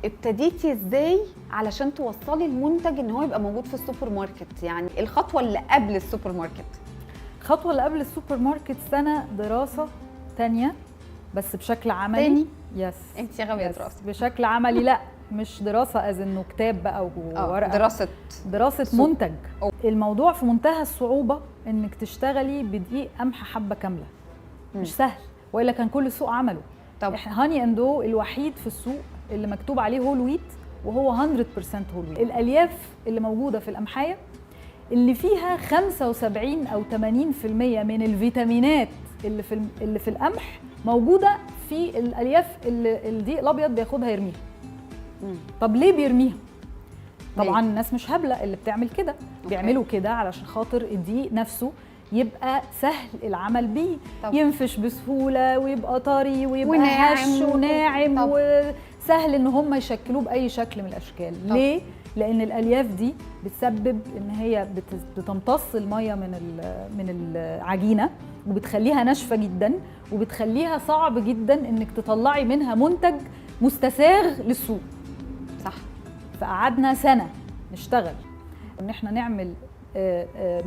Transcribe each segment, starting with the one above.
ابتديتي ازاي علشان توصلي المنتج ان هو يبقى موجود في السوبر ماركت؟ يعني الخطوه اللي قبل السوبر ماركت. الخطوه اللي قبل السوبر ماركت سنه دراسه تانية بس بشكل عملي. تاني؟ يس. انت غاويه دراسه بشكل عملي، لا مش دراسه انه كتاب بقى وورقه. دراسه سوق. منتج. الموضوع في منتهى الصعوبه انك تشتغلي بدقيق قمح حبه كامله. مش سهل، والا كان كل السوق عمله. طب احنا هاني اند او الوحيد في السوق اللي مكتوب عليه هول ويت، وهو 100% هول ويت. الالياف اللي موجوده في القمحيه اللي فيها 75 او 80% من الفيتامينات اللي في القمح موجوده في الالياف اللي الدقيق الابيض بياخدها يرميها. طب ليه بيرميها؟ طبعا الناس مش هبله اللي بتعمل كده. بيعملوا كده علشان خاطر الدقيق نفسه يبقى سهل العمل بيه، ينفش بسهوله ويبقى طري ويبقى هش وناعم وسهل ان هم يشكلوه باي شكل من الاشكال. ليه؟ لان الالياف دي بتسبب ان هي بتمتص الميه من العجينه وبتخليها ناشفه جدا وبتخليها صعب جدا انك تطلعي منها منتج مستساغ للسوق. صح. فقعدنا سنه نشتغل ان احنا نعمل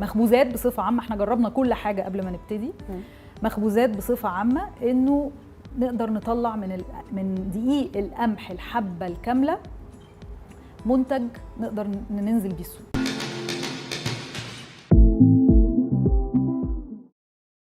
مخبوزات بصفه عامه. احنا جربنا كل حاجه قبل ما نبتدي. مخبوزات بصفه عامه انه نقدر نطلع من دقيق القمح الحبه الكامله منتج نقدر ننزل بيه السوق.